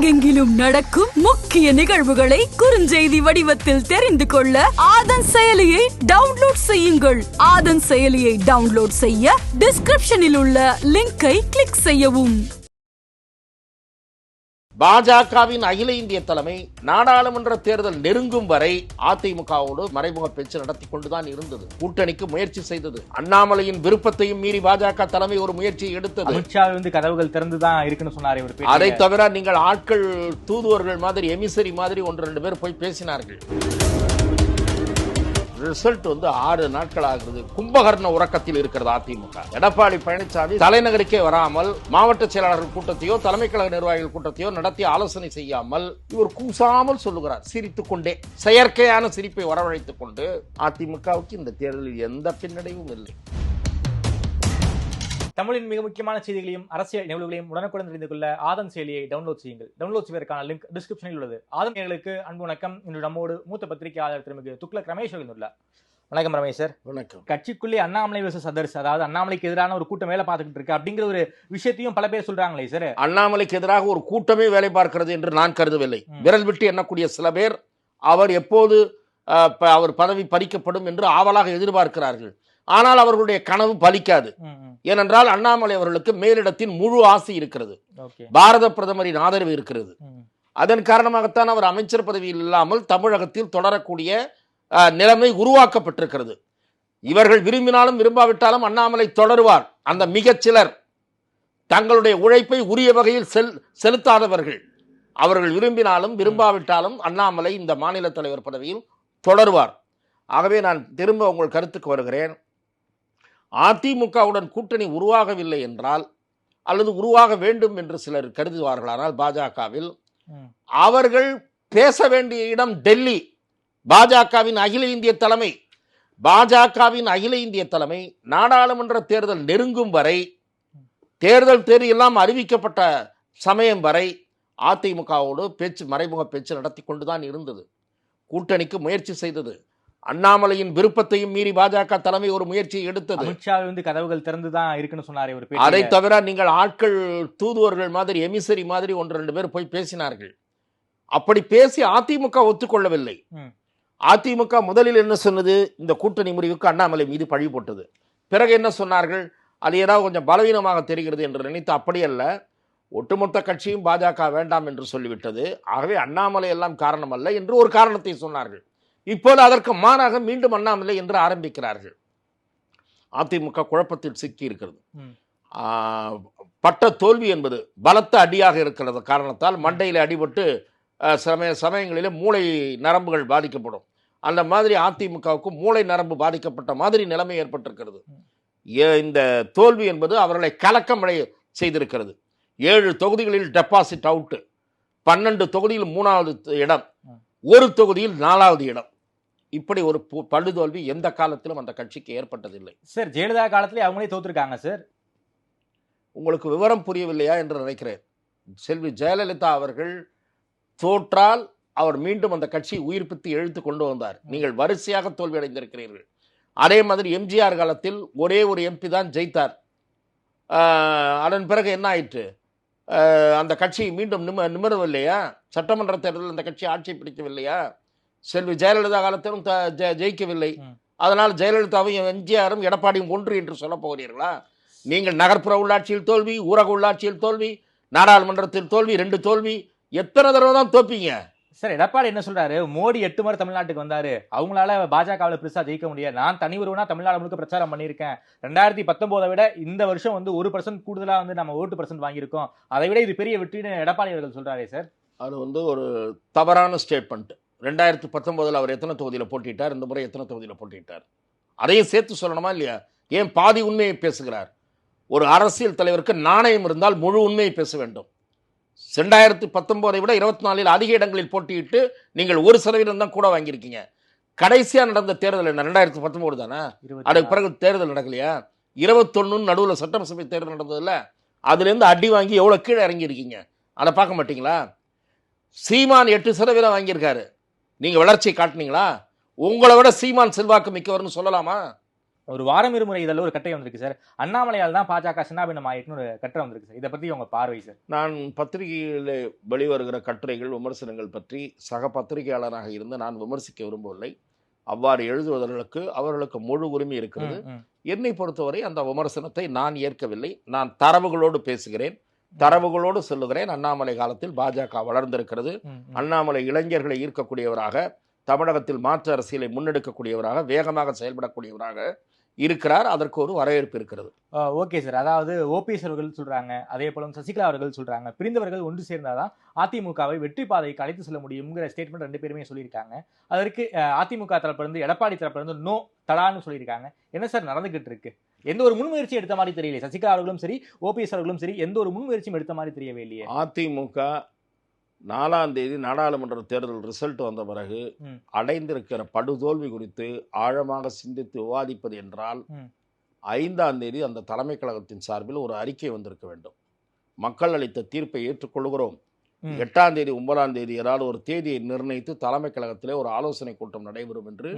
உலகெங்கிலும் நடக்கும் முக்கிய நிகழ்வுகளை குறுஞ்செய்தி வடிவத்தில் தெரிந்து கொள்ள ஆதன் செயலியை டவுன்லோட் செய்யுங்கள். ஆதன் செயலியை டவுன்லோட் செய்ய டிஸ்கிரிப்ஷனில் உள்ள லிங்கை கிளிக் செய்யவும். பாஜகவின் அகில இந்திய தலைமை நாடாளுமன்ற தேர்தல் நெருங்கும் வரை அதிமுகவோடு மறைமுக பேச்சு நடத்தி கொண்டுதான் இருந்தது. கூட்டணிக்கு முயற்சி செய்தது. அண்ணாமலையின் விருப்பத்தையும் மீறி பாஜக தலைமை ஒரு முயற்சியை எடுத்தது. அமித்ஷா கதவுகள் திறந்துதான் இருக்குன்னு சொன்னாரு. அதை தவிர நீங்கள் ஆட்கள் தூதுவர்கள் மாதிரி எமிசரி மாதிரி 1-2 பேர் போய் பேசினார்கள். ரிசல்ட் 6 நாட்கள் ஆகிறது. கும்பகர்ண உறக்கத்தில் இருக்கிறது அதிமுக. எடப்பாடி பழனிசாமி தலைநகருக்கே வராமல் மாவட்ட செயலாளர்கள் கூட்டத்தையோ தலைமை கழக நிர்வாகிகள் கூட்டத்தையோ நடத்தி ஆலோசனை செய்யாமல் இவர் கூசாமல் சொல்லுகிறார். சிரித்துக் கொண்டே செயற்கையான சிரிப்பை வரவழைத்துக் கொண்டு அதிமுகவுக்கு இந்த தேர்தலில் எந்த பின்னடைவும் இல்லை. தமிழின் மிக முக்கியமான செய்திகளையும் அரசியல் நிகழ்வுகளையும் உடனுக்குடன் தெரிந்து கொள்ள ஆதன் செயலியை டவுன்லோட் செய்யுங்கள். டவுன்லோட் செய்வதற்கான லிங்க் டிஸ்கிரிப்ஷனில் உள்ளது. ஆதன் நேயர்களுக்கு அன்பு வணக்கம். இன்று நம்மோடு மூத்த பத்திரிகையாளர் திருமிகு துக்ளக் ரமேஷ் உள்ளார். வணக்கம் ரமேஷ் சார். வணக்கம். கட்சிக்குள்ளே அண்ணாமலை வெர்சஸ் அதர்ஸ், அதாவது அண்ணாமலைக்கு எதிரான ஒரு கூட்டம் வேலை பார்த்துக்கிட்டு இருக்கு அப்படிங்கிற ஒரு விஷயத்தையும் பல பேர் சொல்றாங்களே சார். அண்ணாமலைக்கு எதிராக ஒரு கூட்டமே வேலை பார்க்கிறது என்று நான் கருதவில்லை. விரல் விட்டு எண்ணக்கூடிய சில பேர் அவர் எப்போது அவர் பதவி பறிக்கப்படும் என்று ஆவலாக எதிர்பார்க்கிறார்கள். ஆனால் அவர்களுடைய கனவு பலிக்காது. ஏனென்றால் அண்ணாமலை அவர்களுக்கு மேலிடத்தின் முழு ஆசை இருக்கிறது. பாரத பிரதமரின் ஆதரவு இருக்கிறது. அதன் காரணமாகத்தான் அவர் அமைச்சர் பதவியில் இல்லாமல் தமிழகத்தில் தொடரக்கூடிய நிலைமை உருவாக்கப்பட்டிருக்கிறது. இவர்கள் விரும்பினாலும் விரும்பாவிட்டாலும் அண்ணாமலை தொடருவார். அந்த மிகச்சிலர் தங்களுடைய உழைப்பை உரிய வகையில் செலுத்தாதவர்கள். அவர்கள் விரும்பினாலும் விரும்பாவிட்டாலும் அண்ணாமலை இந்த மாநில தலைவர் பதவியில் தொடருவார். ஆகவே நான் திரும்ப உங்கள் கருத்துக்கு வருகிறேன். அதிமுகவுடன் கூட்டணி உருவாகவில்லை என்றால் அல்லது உருவாக வேண்டும் என்று சிலர் கருதுவார்களானால் பாஜகவில் அவர்கள் பேச வேண்டிய இடம் டெல்லி. பாஜகவின் அகில இந்திய தலைமை நாடாளுமன்ற தேர்தல் நெருங்கும் வரை, தேர்தல் தேதி எல்லாம் அறிவிக்கப்பட்ட சமயம் வரை அதிமுகவோடு மறைமுக பேச்சு நடத்தி கொண்டுதான் இருந்தது. கூட்டணிக்கு முயற்சி செய்தது. அண்ணாமலையின் விருப்பத்தையும் மீறி பாஜக தலைமை ஒரு முயற்சியை எடுத்தது. அமித்ஷா கதவுகள் திறந்துதான் இருக்குன்னு சொன்னாரு. அதை தவிர நீங்கள் ஆட்கள் தூதுவர்கள் மாதிரி எமிசரி மாதிரி 1-2 பேர் போய் பேசினார்கள். அப்படி பேசி அதிமுக ஒத்துக்கொள்ளவில்லை. அதிமுக முதலில் என்ன சொன்னது? இந்த கூட்டணி முறிவுக்கு அண்ணாமலை மீது பழி போட்டது. பிறகு என்ன சொன்னார்கள்? அது ஏதாவது கொஞ்சம் பலவீனமாக தெரிகிறது என்று நினைத்து அப்படியல்ல, ஒட்டுமொத்த கட்சியும் பாஜக வேண்டாம் என்று சொல்லிவிட்டது. ஆகவே அண்ணாமலை எல்லாம் காரணம் அல்ல என்று ஒரு காரணத்தை சொன்னார்கள். இப்போது அதற்கு மாறாக மீண்டும் அண்ணாமலை என்று ஆரம்பிக்கிறார்கள். அதிமுக குழப்பத்தில் சிக்கி இருக்கிறது. பட்ட தோல்வி என்பது பலத்த அடியாக இருக்கிறது காரணத்தால் மண்டையில் அடிபட்டு சமயங்களிலே மூளை நரம்புகள் பாதிக்கப்படும். அந்த மாதிரி அதிமுகவுக்கு மூளை நரம்பு பாதிக்கப்பட்ட மாதிரி நிலைமை ஏற்பட்டிருக்கிறது. இந்த தோல்வி என்பது அவர்களை கலக்கமடைய செய்திருக்கிறது. 7 தொகுதிகளில் டெபாசிட் அவுட், 12 தொகுதியில் 3வது இடம், ஒரு தொகுதியில் 4வது இடம். இப்படி ஒரு படுதோல்வி எந்த காலத்திலும் அந்த கட்சிக்கு ஏற்பட்டதில்லை சார். ஜெயலலிதா காலத்திலே அவங்களே தோத்துருக்காங்க சார். உங்களுக்கு விவரம் புரியவில்லையா என்று நினைக்கிறேன். செல்வி ஜெயலலிதா அவர்கள் தோற்றால் அவர் மீண்டும் அந்த கட்சியை உயிர்ப்பித்து எழுத்து கொண்டு வந்தார். நீங்கள் வரிசையாக தோல்வி அடைந்திருக்கிறீர்கள். அதே மாதிரி எம்ஜிஆர் காலத்தில் ஒரே ஒரு எம்பி தான் ஜெயித்தார். அதன் பிறகு என்ன ஆயிற்று? அந்த கட்சி மீண்டும் நிமிரவில்லையா? சட்டமன்ற தேர்தலில் அந்த கட்சி ஆட்சி பிடிக்கவில்லையா? செல்வி ஜெயலலிதா காலத்திலும் ஜெயிக்கவில்லை. அதனால் ஜெயலலிதாவும் எம்ஜிஆரும் எடப்பாடியும் ஒன்று என்று சொல்ல போகிறீர்களா? நீங்கள் நகர்ப்புற உள்ளாட்சியில் தோல்வி, ஊரக உள்ளாட்சியில் தோல்வி, நாடாளுமன்றத்தில் தோல்வி, 2 தோல்வி. எத்தனை தடவை தான் தோப்பீங்க சார்? எடப்பாடி என்ன சொல்றாரு? மோடி 8 முறை தமிழ்நாட்டுக்கு வந்தாரு, அவங்களால பாஜகவில் பெருசா ஜெயிக்க முடியாது. நான் தனி ஒருவனா தமிழ்நாடு முழுக்க பிரச்சாரம் பண்ணியிருக்கேன். 2019 விட இந்த வருஷம் 1% கூடுதலா நம்ம ஓட்டு % வாங்கியிருக்கோம். அதை விட இது பெரிய வெற்றின்னு எடப்பாடி அவர்கள் சொல்றாரே சார். அது ஒரு தவறான ஸ்டேட்மெண்ட். 2019 அவர் எத்தனை தொகுதியில் போட்டிட்டார்? இந்த முறை எத்தனை தொகுதியில் போட்டிட்டார்? அதையும் சேர்த்து சொல்லணுமா இல்லையா? ஏன் பாதி உண்மையை பேசுகிறார்? ஒரு அரசியல் தலைவருக்கு நாணயம் இருந்தால் முழு உண்மையை பேச வேண்டும். 2019 விட 24 அதிக இடங்களில் போட்டியிட்டு நீங்கள் 1% தான் கூட வாங்கியிருக்கீங்க. கடைசியா நடந்த தேர்தல் என்ன? 2019 தானே? அதுக்கு பிறகு தேர்தல் நடக்கலையா? 21 நடுவில் சட்டசபை தேர்தல் நடந்ததில்ல? அதுல இருந்து அடி வாங்கி எவ்வளவு கீழே இறங்கி இருக்கீங்க, அதை பார்க்க மாட்டீங்களா? சீமான் 8% வாங்கியிருக்காரு. நீங்க வளர்ச்சியை காட்டினீங்களா? உங்களை விட சீமான் செல்வாக்கு மிக்கவர்னு சொல்லலாமா? ஒரு வாரம் இருமுறை இதெல்லாம் ஒரு கட்டுரை வந்திருக்கு சார். அண்ணாமலையால் தான் பாஜக சின்னாபின்னம் ஆயிட்டுன்னு ஒரு கட்டுரை வந்திருக்கு சார். இதை பத்தி உங்க பார்வை சார்? நான் பத்திரிகையில் வெளிவருகிற கட்டுரைகள் விமர்சனங்கள் பற்றி சக பத்திரிகையாளராக இருந்து நான் விமர்சிக்க விரும்பவில்லை. அவ்வாறு எழுதுவதற்கு அவர்களுக்கு முழு உரிமை இருக்கிறது. என்னை பொறுத்தவரை அந்த விமர்சனத்தை நான் ஏற்கவில்லை. நான் தரவுகளோடு பேசுகிறேன், தரவுகளோடு சொல்லுகிறேன். அண்ணாமலை காலத்தில் பாஜக வளர்ந்திருக்கிறது. அண்ணாமலை இளைஞர்களை ஈர்க்கக்கூடியவராக, தமிழகத்தில் மாற்று அரசியலை முன்னெடுக்கக்கூடியவராக, வேகமாக செயல்படக்கூடியவராக இருக்கிறார். அதற்கு ஒரு வரவேற்பு இருக்கிறது. Okay sir. அதாவது ஓபிஎஸ் அவர்கள் சொல்றாங்க, அதே போல சசிகலா அவர்கள் சொல்றாங்க, பிரிந்தவர்கள் ஒன்று சேர்ந்தாதான் அதிமுகவை வெற்றி பாதைக்கு அழைத்து செல்ல முடியுங்கிற ஸ்டேட்மெண்ட் 2 பேருமே சொல்லியிருக்காங்க. அதற்கு அதிமுக தரப்பிலிருந்து, எடப்பாடி தரப்பிலிருந்து நோ தடான்னு சொல்லியிருக்காங்க. என்ன சார் நடந்துகிட்டு இருக்கு? எந்த ஒரு முன்முயற்சி எடுத்த மாதிரி தெரியலையே. சசிகலா அவர்களும் சரி, ஓபிஎஸ் அவர்களும் சரி, எந்த ஒரு முன்முயற்சியும் எடுத்த மாதிரி தெரியவே இல்லையே. அதிமுக 4ஆம் தேதி நாடாளுமன்ற தேர்தல் ரிசல்ட் வந்த பிறகு அடைந்திருக்கிற படுதோல்வி குறித்து ஆழமாக சிந்தித்து விவாதிப்பது என்றால் 5ஆம் தேதி அந்த தலைமை கழகத்தின் சார்பில் ஒரு அறிக்கை வந்திருக்க வேண்டும். மக்கள் அளித்த தீர்ப்பை ஏற்றுக்கொள்கிறோம், 8ஆம் தேதி 9ஆம் தேதி ஏதாவது ஒரு தேதியை நிர்ணயித்து தலைமை கழகத்திலே ஒரு ஆலோசனை கூட்டம் நடைபெறும் என்று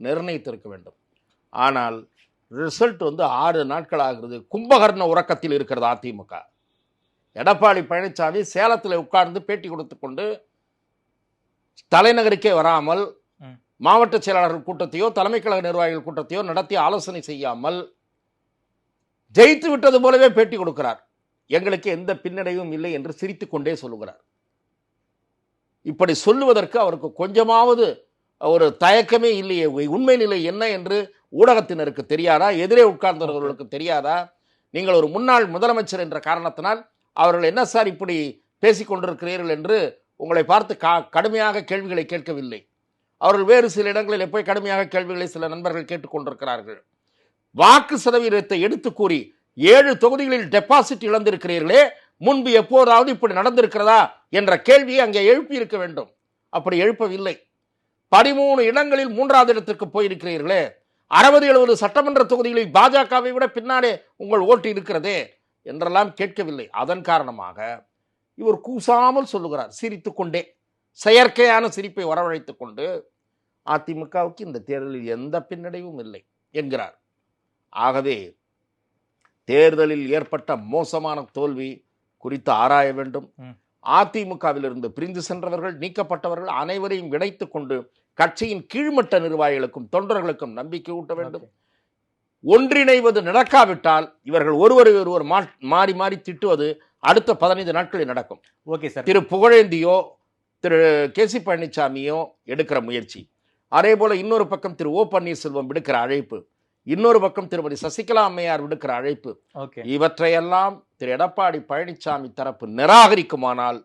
நிர்ணயித்திருக்க வேண்டும். ஆனால் ரிசல்ட் 6 நாட்கள் ஆகிறது. கும்பகர்ண உறக்கத்தில் இருக்கிறது அதிமுக. எடப்பாடி பழனிசாமி சேலத்தில் உட்கார்ந்து பேட்டி கொடுத்து கொண்டு தலைநகருக்கே வராமல், மாவட்ட செயலாளர்கள் கூட்டத்தையோ தலைமை கழக நிர்வாகிகள் கூட்டத்தையோ நடத்தி ஆலோசனை செய்யாமல் ஜெயித்து விட்டது போலவே பேட்டி கொடுக்கிறார். எங்களுக்கு எந்த பின்னடைவும் இல்லை என்று சிரித்துக் கொண்டே சொல்லுகிறார். இப்படி சொல்லுவதற்கு அவருக்கு கொஞ்சமாவது ஒரு தயக்கமே இல்லையே. உண்மை நிலை என்ன என்று ஊடகத்தினருக்கு தெரியாதா? எதிரே உட்கார்ந்தவர்களுக்கு தெரியாதா? நீங்கள் ஒரு முன்னாள் முதலமைச்சர் என்ற காரணத்தினால் அவர்கள் என்ன சார் இப்படி பேசிக்கொண்டிருக்கிறீர்கள் என்று உங்களை பார்த்து கடுமையாக கேள்விகளை கேட்கவில்லை. அவர்கள் வேறு சில இடங்களில் போய் கடுமையாக கேள்விகளை சில நண்பர்கள் கேட்டுக்கொண்டிருக்கிறார்கள். வாக்கு சதவீதத்தை எடுத்து கூறி 7 தொகுதிகளில் டெபாசிட் இழந்திருக்கிறீர்களே, முன்பு எப்போதாவது இப்படி நடந்திருக்கிறதா என்ற கேள்வியை அங்கே எழுப்பி இருக்க வேண்டும். அப்படி எழுப்பவில்லை. 13 இடங்களில் 3வது இடத்திற்கு போயிருக்கிறீர்களே, 60-70 சட்டமன்ற தொகுதிகளில் பாஜகவை விட பின்னாலே உங்கள் ஓட்டு இருக்கிறதே என்றெல்லாம் கேட்கவில்லை. அதன் காரணமாக இவர் கூசாமல் சொல்லுகிறார், சிரித்து கொண்டே, செயற்கையான சிரிப்பை வரவழைத்துக் கொண்டு அதிமுகவுக்கு இந்த தேர்தலில் எந்த பின்னடைவும் இல்லை என்கிறார். ஆகவே தேர்தலில் ஏற்பட்ட மோசமான தோல்வி குறித்து ஆராய வேண்டும். அதிமுகவிலிருந்து பிரிந்து சென்றவர்கள், நீக்கப்பட்டவர்கள் அனைவரையும் இணைத்துக் கொண்டு கட்சியின் கீழ்மட்ட நிர்வாகிகளுக்கும் தொண்டர்களுக்கும் நம்பிக்கை ஊட்ட வேண்டும். ஒன்றிணைவது நடக்காவிட்டால் இவர்கள் ஒருவரை ஒருவர் மாறி மாறி திட்டுவது அடுத்த 15 நாட்களில் நடக்கும். Okay sir. திரு புகழேந்தியோ திரு கே.சி. பழனிசாமியோ எடுக்கிற முயற்சி, அதே போல இன்னொரு பக்கம் திரு ஓ பன்னீர்செல்வம் விடுக்கிற அழைப்பு, இன்னொரு பக்கம் திருமதி சசிகலா அம்மையார் விடுக்கிற அழைப்பு, இவற்றையெல்லாம் திரு எடப்பாடி பழனிசாமி தரப்பு நிராகரிக்குமானால்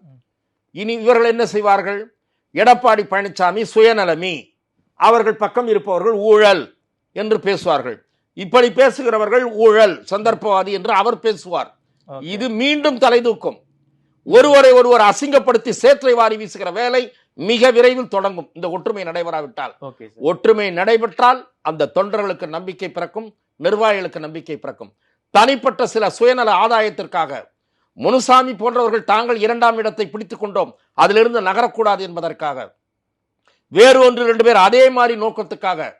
இனி இவர்கள் என்ன செய்வார்கள்? எடப்பாடி பழனிசாமி சுயநலமி, அவர்கள் பக்கம் இருப்பவர்கள் ஊழல் என்று பேசுவார்கள். இப்படி பேசுகிறவர்கள் ஊழல் சந்தர்ப்பவாதி என்று அவர் பேசுவார். இது மீண்டும் தலைதூக்கும். ஒருவரை ஒருவர் அசிங்கப்படுத்தி சேற்றை வாரி வீசுகிற வேலை மிக விரைவில் தொடங்கும். இந்த ஒற்றுமை நடைபெறாவிட்டால். ஒற்றுமை நடைபெற்றால் அந்த தொண்டர்களுக்கு நம்பிக்கை பிறக்கும், நிர்வாகிகளுக்கு நம்பிக்கை பிறக்கும். தனிப்பட்ட சில சுயநல ஆதாயத்திற்காக முனுசாமி போன்றவர்கள் தாங்கள் 2ஆம் இடத்தை பிடித்துக் கொண்டோம், அதிலிருந்து நகரக்கூடாது என்பதற்காக, வேறு 1-2 பேர் அதே மாதிரி நோக்கத்துக்காக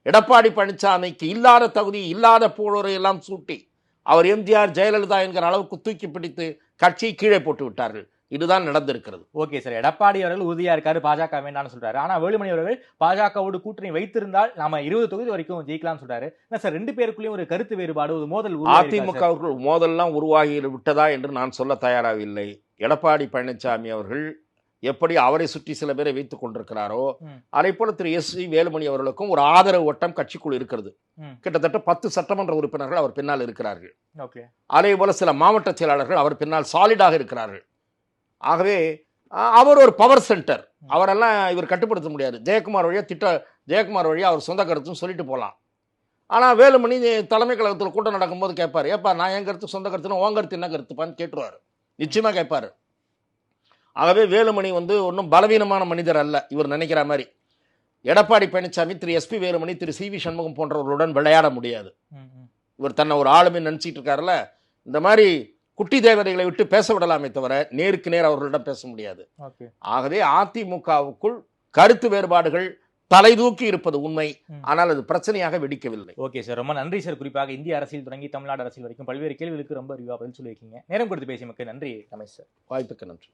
எடப்பாடி பழனிசாமிக்கு இல்லாத தகுதி, இல்லாத புகழரை எல்லாம் சூட்டி அவர் எம்ஜிஆர் ஜெயலலிதா என்கிற அளவுக்கு தூக்கி பிடித்து கட்சியை கீழே போட்டு விட்டார்கள். இதுதான் நடந்திருக்கிறது. Okay sir. எடப்பாடி அவர்கள் உறுதியா இருக்காரு, பாஜக வேண்டாம்னு சொல்றாரு. ஆனா வேலுமணி அவர்கள் பாஜகவோடு கூட்டணி வைத்திருந்தால் நாம 20 தொகுதி வரைக்கும் ஜெயிக்கலாம்னு சொல்றாரு. என்ன சார் 2 பேருக்குள்ளேயும் ஒரு கருத்து வேறுபாடு, ஒரு மோதல்? அதிமுக மோதல்லாம் உருவாகி விட்டதா என்று நான் சொல்ல தயாராகவில்லை. எடப்பாடி பழனிசாமி அவர்கள் எப்படி அவரை சுற்றி சில பேரை வைத்துக் கொண்டிருக்கிறாரோ அதே போல திரு எஸ்.வி. வேலுமணி அவர்களுக்கும் ஒரு ஆதரவு வட்டம் கட்சிக்குள் இருக்கிறது. கிட்டத்தட்ட 10 சட்டமன்ற உறுப்பினர்கள் அவர் பின்னால் இருக்கிறார்கள். அதே போல சில மாவட்ட செயலாளர்கள் அவர் பின்னால் சாலிடாக இருக்கிறார்கள். ஆகவே அவர் ஒரு பவர் சென்டர். அவரெல்லாம் இவர் கட்டுப்படுத்த முடியாது. ஜெயக்குமார் வழியா அவர் சொந்த கருத்துன்னு சொல்லிட்டு போகலாம். ஆனால் வேலுமணி தலைமை கழகத்தில் கூட்டம் நடக்கும்போது கேட்பார், ஏப்பா நான் என் கருத்து சொந்த கருத்துன்னு உன் கருத்து என்ன கருத்துப்பான்னு கேட்டுருவார். நிச்சயமாக கேட்பார். ஆகவே வேலுமணி ஒன்றும் பலவீனமான மனிதர் அல்ல இவர் நினைக்கிற மாதிரி. எடப்பாடி பழனிசாமி திரு எஸ்.பி. வேலுமணி, திரு சி.வி. சண்முகம் போன்றவர்களுடன் விளையாட முடியாது. இவர் தன்னை ஒரு ஆளுமே நினச்சிட்டு இருக்காருல்ல, இந்த மாதிரி குட்டி தேவதைகளை விட்டு பேச விடலாமே தவிர நேருக்கு நேர் அவர்களிடம் பேச முடியாது. ஆகவே அதிமுகவுக்குள் கருத்து வேறுபாடுகள், தலை தூக்கி இருப்பது உண்மை. ஆனால் அது பிரச்சனையாக வெடிக்கவில்லை. ஓகே சார், ரொம்ப நன்றி சார். குறிப்பாக இந்திய அரசியல் தொடங்கி தமிழ்நாடு அரசியல் வரைக்கும் பல்வேறு கேள்விகளுக்கு ரொம்ப விரிவாக பதில் சொல்லியிருக்கீங்க. நேரம் கொடுத்து பேசியமைக்கு நன்றி ரமேஷ் சார். வாய்ப்புக்கு நன்றி.